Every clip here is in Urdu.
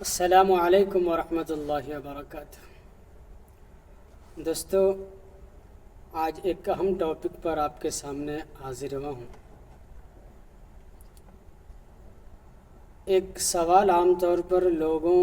السلام علیکم ورحمۃ اللہ وبرکاتہ۔ دوستو، آج ایک اہم ٹاپک پر آپ کے سامنے حاضر ہوا ہوں۔ ایک سوال عام طور پر لوگوں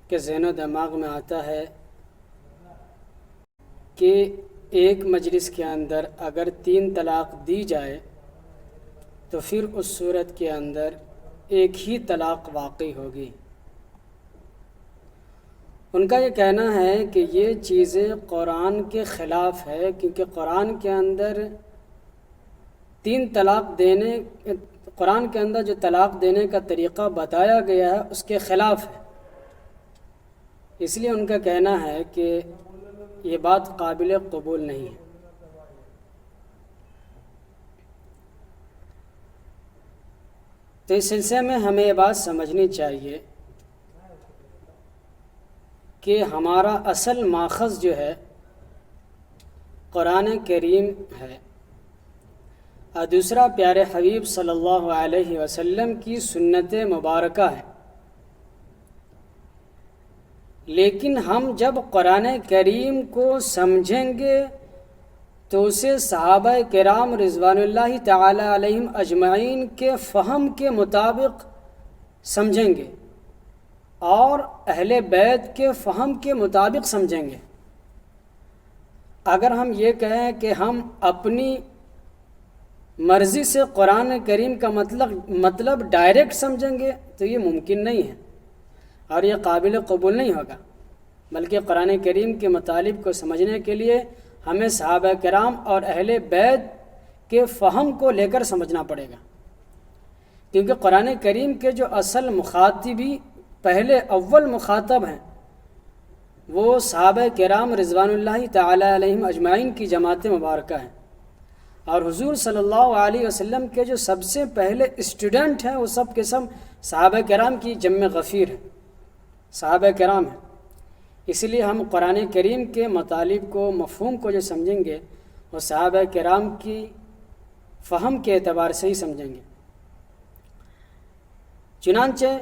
کے ذہن و دماغ میں آتا ہے کہ ایک مجلس کے اندر اگر 3 طلاق دی جائے تو پھر اس صورت کے اندر ایک ہی طلاق واقع ہوگی۔ ان کا یہ کہنا ہے کہ یہ چیزیں قرآن کے خلاف ہے، کیونکہ قرآن کے اندر 3 طلاق دینے قرآن کے اندر جو طلاق دینے کا طریقہ بتایا گیا ہے اس کے خلاف ہے۔ اس لیے ان کا کہنا ہے کہ یہ بات قابل قبول نہیں ہے۔ تو اس سلسلے میں ہمیں یہ بات سمجھنی چاہیے کہ ہمارا اصل ماخذ جو ہے قرآن کریم ہے، اور دوسرا پیارے حبیب صلی اللہ علیہ وسلم کی سنت مبارکہ ہے۔ لیکن ہم جب قرآن کریم کو سمجھیں گے تو اسے صحابہ کرام رضوان اللہ تعالی علیہم اجمعین کے فہم کے مطابق سمجھیں گے اور اہل بیت کے فہم کے مطابق سمجھیں گے۔ اگر ہم یہ کہیں کہ ہم اپنی مرضی سے قرآن کریم کا مطلب ڈائریکٹ سمجھیں گے تو یہ ممکن نہیں ہے اور یہ قابل قبول نہیں ہوگا، بلکہ قرآن کریم کے مطالب کو سمجھنے کے لیے ہمیں صحابہ کرام اور اہل بیت کے فہم کو لے کر سمجھنا پڑے گا، کیونکہ قرآن کریم کے جو اصل مخاطبی پہلے اول مخاطب ہیں وہ صحابہ کرام رضوان اللہ تعالی علیہم اجمعین کی جماعت مبارکہ ہیں، اور حضور صلی اللہ علیہ وسلم کے جو سب سے پہلے اسٹوڈنٹ ہیں وہ سب کے سب صحابہ کرام کی جمع غفیر ہیں، صحابہ کرام ہیں۔ اس لیے ہم قرآن کریم کے مطالب کو، مفہوم کو جو سمجھیں گے وہ صحابہ کرام کی فہم کے اعتبار سے ہی سمجھیں گے۔ چنانچہ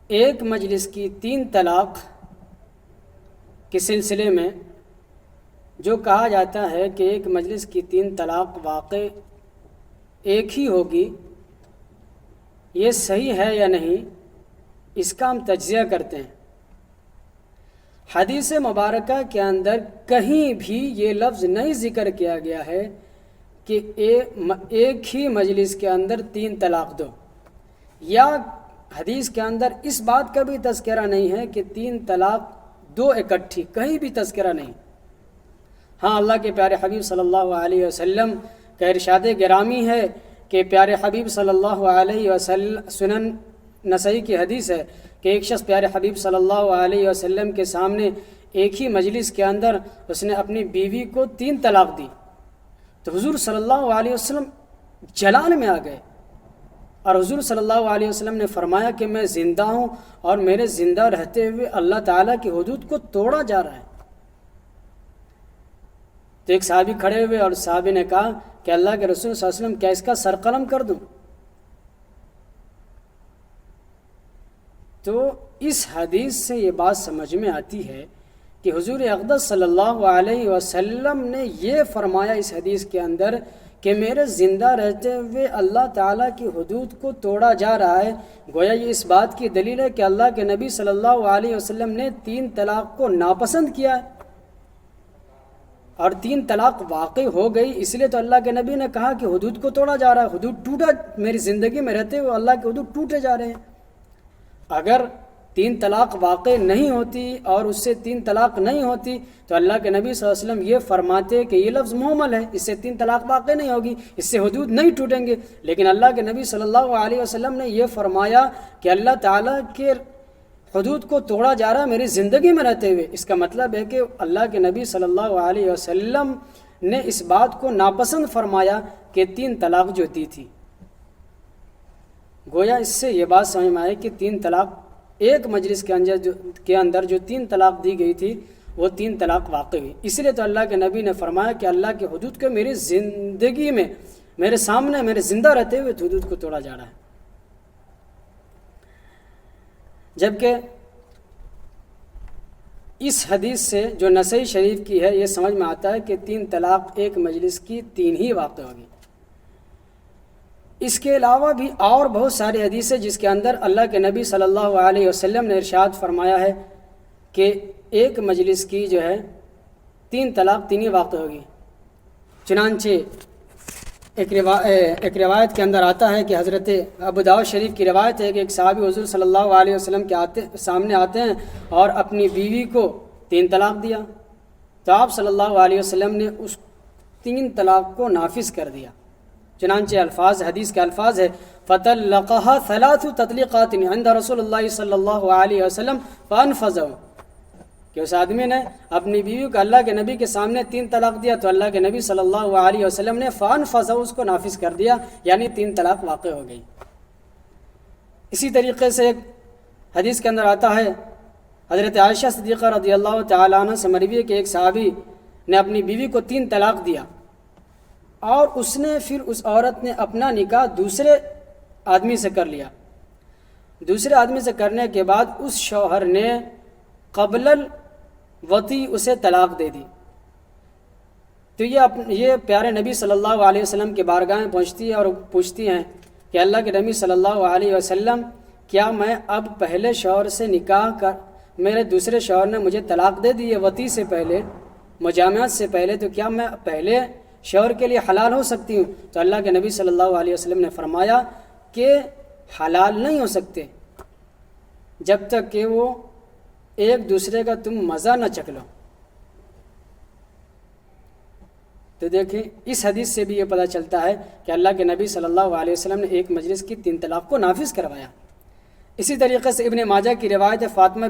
ایک مجلس کی 3 طلاق کے سلسلے میں جو کہا جاتا ہے کہ ایک مجلس کی 3 طلاق واقع ایک ہی ہوگی، یہ صحیح ہے یا نہیں، اس کا ہم تجزیہ کرتے ہیں۔ حدیث مبارکہ کے اندر کہیں بھی یہ لفظ نہیں ذکر کیا گیا ہے کہ ایک ہی مجلس کے اندر 3 طلاق دو، یا حدیث کے اندر اس بات کا بھی تذکرہ نہیں ہے کہ 3 طلاق دو اکٹھی، کہیں بھی تذکرہ نہیں۔ ہاں، اللہ کے پیارے حبیب صلی اللہ علیہ وسلم کا ارشاد گرامی ہے کہ پیارے حبیب صلی اللہ علیہ وسلم، سنن نسائی کی حدیث ہے کہ ایک شخص پیارے حبیب صلی اللہ علیہ وسلم کے سامنے ایک ہی مجلس کے اندر اس نے اپنی بیوی کو 3 طلاق دی، تو حضور صلی اللہ علیہ وسلم جلال میں آ گئے، اور حضور صلی اللہ علیہ وسلم نے فرمایا کہ میں زندہ ہوں اور میرے زندہ رہتے ہوئے اللہ تعالیٰ کی حدود کو توڑا جا رہا ہے۔ تو ایک صحابی کھڑے ہوئے اور صحابی نے کہا کہ اللہ کے رسول صلی اللہ علیہ وسلم کیا اس کا سر قلم کر دوں؟ تو اس حدیث سے یہ بات سمجھ میں آتی ہے کہ حضور اقدس صلی اللہ علیہ وسلم نے یہ فرمایا اس حدیث کے اندر کہ میرے زندہ رہتے ہوئے اللہ تعالیٰ کی حدود کو توڑا جا رہا ہے۔ گویا یہ اس بات کی دلیل ہے کہ اللہ کے نبی صلی اللہ علیہ وسلم نے 3 طلاق کو ناپسند کیا ہے، اور 3 طلاق واقع ہو گئی، اس لیے تو اللہ کے نبی نے کہا کہ حدود کو توڑا جا رہا ہے، حدود ٹوٹا، میری زندگی میں رہتے ہوئے اللہ کے حدود ٹوٹے جا رہے ہیں۔ اگر 3 طلاق واقع نہیں ہوتی اور اس سے 3 طلاق نہیں ہوتی تو اللہ کے نبی صلی اللہ علیہ وسلم یہ فرماتے کہ یہ لفظ محمل ہے، اس سے 3 طلاق واقع نہیں ہوگی، اس سے حدود نہیں ٹوٹیں گے، لیکن اللہ کے نبی صلی اللہ علیہ وسلم نے یہ فرمایا کہ اللہ تعالیٰ کے حدود کو توڑا جا رہا ہے میری زندگی میں رہتے ہوئے۔ اس کا مطلب ہے کہ اللہ کے نبی صلی اللہ علیہ وسلم نے اس بات کو ناپسند فرمایا کہ 3 طلاق جو دی تھی۔ گویا اس سے یہ بات سمجھ میں آئے کہ 3 طلاق ایک مجلس کے اندر جو 3 طلاق دی گئی تھی وہ 3 طلاق واقع ہوئی، اس لیے تو اللہ کے نبی نے فرمایا کہ اللہ کے حدود کو میری زندگی میں، میرے سامنے، میرے زندہ رہتے ہوئے حدود کو توڑا جا رہا ہے۔ جبکہ اس حدیث سے جو نسائی شریف کی ہے یہ سمجھ میں آتا ہے کہ 3 طلاق ایک مجلس کی 3 ہی واقع ہوگی۔ اس کے علاوہ بھی اور بہت ساری حدیثیں جس کے اندر اللہ کے نبی صلی اللہ علیہ وسلم نے ارشاد فرمایا ہے کہ ایک مجلس کی جو ہے 3 طلاق 3 ہی واقع ہوگی۔ چنانچہ ایک روایت کے اندر آتا ہے کہ حضرت ابو داؤد شریف کی روایت ہے کہ ایک صحابی حضور صلی اللہ علیہ وسلم کے سامنے آتے ہیں اور اپنی بیوی کو 3 طلاق دیا، تو آپ صلی اللہ علیہ وسلم نے اس 3 طلاق کو نافذ کر دیا۔ چنانچہ حدیث کے الفاظ ہے فَطَلَّقَهَا 3 تطلیقات عند رسول اللہ صلی اللہ علیہ وسلم فَأَنْفَذَهُ، کہ اس آدمی نے اپنی بیوی کو اللہ کے نبی کے سامنے 3 طلاق دیا تو اللہ کے نبی صلی اللہ علیہ وسلم نے فَأَنْفَذَهُ، اس کو نافذ کر دیا، یعنی 3 طلاق واقع ہو گئی۔ اسی طریقے سے ایک حدیث کے اندر آتا ہے حضرت عائشہ صدیقہ رضی اللہ تعالیٰ عنہ سے مروی ہے کہ ایک صحابی نے اپنی بیوی کو 3 طلاق دیا اور پھر اس عورت نے اپنا نکاح دوسرے آدمی سے کر لیا۔ دوسرے آدمی سے کرنے کے بعد اس شوہر نے قبل الوطی اسے طلاق دے دی، تو یہ پیارے نبی صلی اللہ علیہ وسلم کے بارگاہ میں پہنچتی ہے اور پوچھتی ہیں کہ اللہ کے نبی صلی اللہ علیہ وسلم، کیا میں اب پہلے شوہر سے نکاح کر میرے دوسرے شوہر نے مجھے طلاق دے دی ہے وطی سے پہلے، مجامعت سے پہلے، تو کیا میں پہلے شوہر کے لیے حلال ہو سکتی ہوں؟ تو اللہ کے نبی صلی اللہ علیہ وسلم نے فرمایا کہ حلال نہیں ہو سکتے جب تک کہ وہ ایک دوسرے کا تم مزہ نہ چکھ لو۔ تو دیکھیں اس حدیث سے بھی یہ پتہ چلتا ہے کہ اللہ کے نبی صلی اللہ علیہ وسلم نے ایک مجلس کی 3 طلاق کو نافذ کروایا۔ اسی طریقے سے ابن ماجہ کی روایت ہے، فاطمہ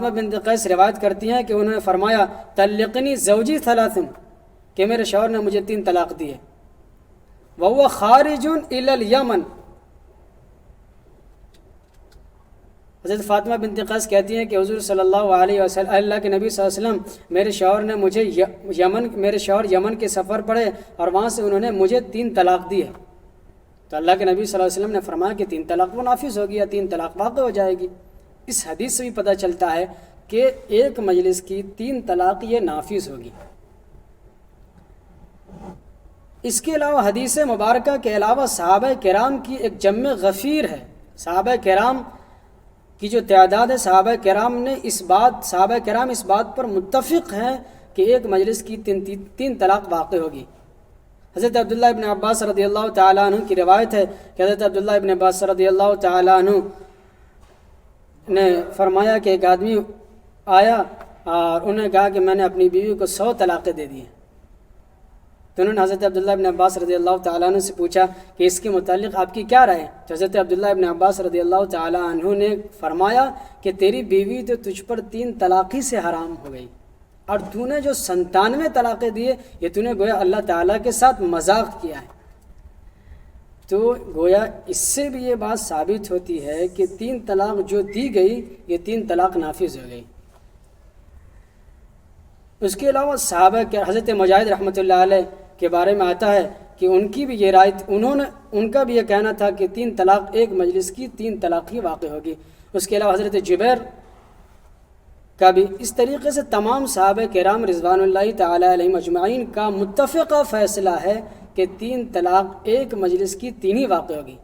بنت قیس روایت کرتی ہیں کہ انہوں نے فرمایا طلقنی زوجی 3، کہ میرے شوہر نے مجھے 3 طلاق دی ہے، وَهُوَ خَارِجٌ إِلَى الْيَمَنِ۔ حضرت فاطمہ بنت قیس کہتی ہیں کہ حضور صلی اللہ علیہ وسلم، اللہ کے نبی صلی اللہ علیہ وسلم، میرے شوہر نے مجھے یمن کے سفر پڑے اور وہاں سے انہوں نے مجھے 3 طلاق دی ہے، تو اللہ کے نبی صلی اللہ علیہ وسلم نے فرمایا کہ 3 طلاق وہ نافذ ہوگی یا 3 طلاق واقع ہو جائے گی۔ اس حدیث سے بھی پتہ چلتا ہے کہ ایک مجلس کی 3 طلاق یہ نافذ ہوگی۔ اس کے علاوہ حدیث مبارکہ کے علاوہ صحابہ کرام کی ایک جمع غفیر ہے۔ صحابہ کرام کی جو تعداد ہے، صحابہ کرام اس بات پر متفق ہیں کہ ایک مجلس کی 3 طلاق واقع ہوگی۔ حضرت عبداللہ ابن عباس رضی اللہ تعالیٰ عنہ کی روایت ہے کہ حضرت عبداللہ ابن عباس رضی اللہ تعالیٰ عنہ نے فرمایا کہ ایک آدمی آیا اور انہوں نے کہا کہ میں نے اپنی بیوی کو 100 طلاقیں دے دی ہیں، تو انہوں نے حضرت عبداللہ ابن عباس رضی اللہ تعالیٰ عنہ سے پوچھا کہ اس کے متعلق آپ کی کیا رائے ہے؟ تو حضرت عبداللہ ابن عباس رضی اللہ تعالیٰ عنہ نے فرمایا کہ تیری بیوی تو تجھ پر 3 طلاق ہی سے حرام ہو گئی، اور تو نے جو 97 طلاقیں دیے یہ تو نے گویا اللہ تعالیٰ کے ساتھ مذاق کیا ہے۔ تو گویا اس سے بھی یہ بات ثابت ہوتی ہے کہ 3 طلاق جو دی گئی یہ 3 طلاق نافذ ہو گئی۔ اس کے علاوہ صحابہ کے حضرت مجاہد رحمۃ اللہ علیہ کے بارے میں آتا ہے کہ ان کی بھی یہ رائے، ان کا بھی یہ کہنا تھا کہ 3 طلاق ایک مجلس کی 3 طلاق ہی واقع ہوگی۔ اس کے علاوہ حضرت جبیر کا بھی اس طریقے سے تمام صحابہ کرام رضوان اللہ تعالی علیہم اجمعین کا متفقہ فیصلہ ہے کہ 3 طلاق ایک مجلس کی 3 ہی واقع ہوگی۔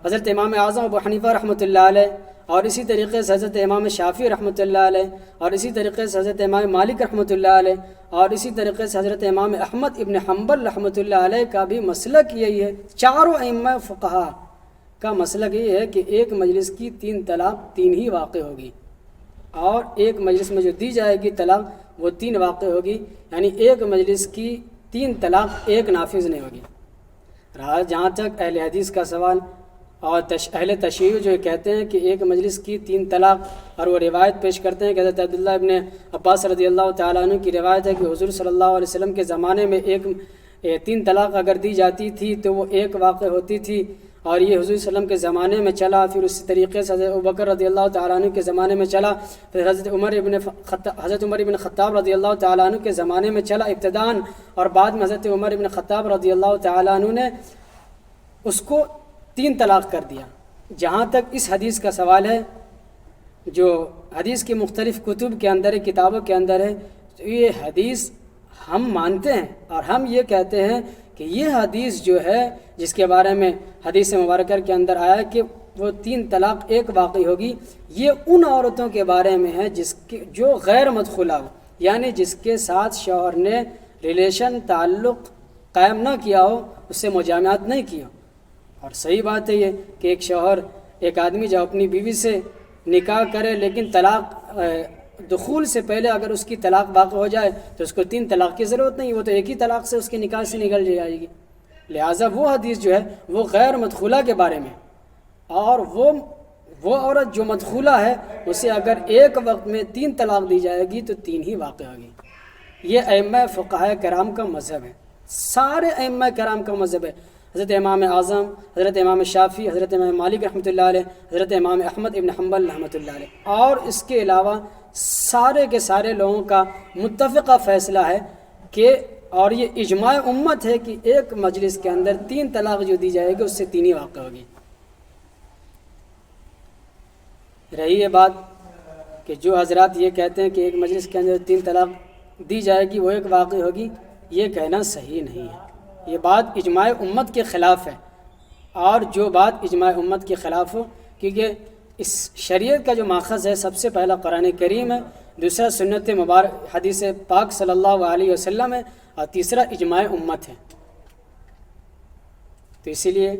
حضرت امام اعظم ابو حنیفہ رحمۃ اللہ علیہ، اور اسی طریقے سے حضرت امام شافعی رحمۃ اللہ علیہ، اور اسی طریقے سے حضرت امام مالک رحمۃ اللہ علیہ، اور اسی طریقے سے حضرت امام احمد ابن حنبل رحمۃ اللہ علیہ کا بھی مسلک یہی ہے۔ چاروں ائمہ فقہا کا مسلک یہ ہے کہ ایک مجلس کی 3 طلاق 3 ہی واقع ہوگی، اور ایک مجلس میں جو دی جائے گی طلاق وہ 3 واقع ہوگی، یعنی ایک مجلس کی 3 طلاق ایک نافذ نہیں ہوگی۔ رہا جہاں تک اہل حدیث کا سوال، اور اہل تشیع جو کہتے ہیں کہ ایک مجلس کی 3 طلاق، اور وہ روایت پیش کرتے ہیں کہ حضرت عبداللہ ابن عباس رضی اللہ تعالیٰ عنہ کی روایت ہے کہ حضور صلی اللہ علیہ وسلم کے زمانے میں 3 طلاق اگر دی جاتی تھی تو وہ ایک واقع ہوتی تھی، اور یہ حضور صلی اللہ علیہ وسلم کے زمانے میں چلا، پھر اسی طریقے سے حضرت ابوبکر رضی اللہ تعالیٰ عنہ کے زمانے میں چلا، پھر حضرت عمر ابن خطاب رضی اللہ تعالیٰ عنہ کے زمانے میں چلا ابتداءً، اور بعد میں حضرت عمر ابن خطاب رضی اللہ تعالیٰ عنہ نے اس کو 3 طلاق کر دیا۔ جہاں تک اس حدیث کا سوال ہے، جو حدیث کی مختلف کتب کے اندر ہے، کتابوں کے اندر ہے، تو یہ حدیث ہم مانتے ہیں اور ہم یہ کہتے ہیں کہ یہ حدیث جو ہے جس کے بارے میں حدیث مبارکہ کے اندر آیا ہے کہ وہ 3 طلاق ایک واقع ہوگی، یہ ان عورتوں کے بارے میں ہے جو غیر مدخولہ ہو، یعنی جس کے ساتھ شوہر نے ریلیشن تعلق قائم نہ کیا ہو، اس سے مجامعات نہیں کی ہو۔ اور صحیح بات ہے یہ کہ ایک آدمی جب اپنی بیوی سے نکاح کرے لیکن طلاق دخول سے پہلے اگر اس کی طلاق واقع ہو جائے تو اس کو 3 طلاق کی ضرورت نہیں، وہ تو ایک ہی طلاق سے اس کے نکاح سے نکل جائے گی۔ لہٰذا وہ حدیث جو ہے وہ غیر مدخولہ کے بارے میں، اور وہ عورت جو مدخولہ ہے اسے اگر ایک وقت میں 3 طلاق دی جائے گی تو 3 ہی واقع ہوگی۔ یہ ائمہ فقہاء کرام کا مذہب ہے، سارے ائمہ کرام کا مذہب ہے۔ حضرت امام اعظم، حضرت امام شافعی، حضرت امام مالک رحمۃ اللہ علیہ، حضرت امام احمد ابن حنبل رحمۃ اللہ علیہ، اور اس کے علاوہ سارے کے سارے لوگوں کا متفقہ فیصلہ ہے کہ، اور یہ اجماع امت ہے کہ ایک مجلس کے اندر 3 طلاق جو دی جائے گی اس سے 3 ہی واقع ہوگی۔ رہی یہ بات کہ جو حضرات یہ کہتے ہیں کہ ایک مجلس کے اندر 3 طلاق دی جائے گی وہ ایک واقع ہوگی، یہ کہنا صحیح نہیں ہے۔ یہ بات اجماع امت کے خلاف ہے، اور جو بات اجماع امت کے خلاف ہو، کیونکہ اس شریعت کا جو ماخذ ہے سب سے پہلا قرآن کریم ہے، دوسرا سنت مبارک حدیث پاک صلی اللہ علیہ وسلم ہے، اور تیسرا اجماع امت ہے۔ تو اسی لیے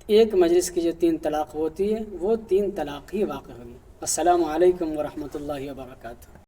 ایک مجلس کی جو 3 طلاق ہوتی ہے وہ 3 طلاق ہی واقع ہوگی۔ السلام علیکم ورحمۃ اللہ وبرکاتہ۔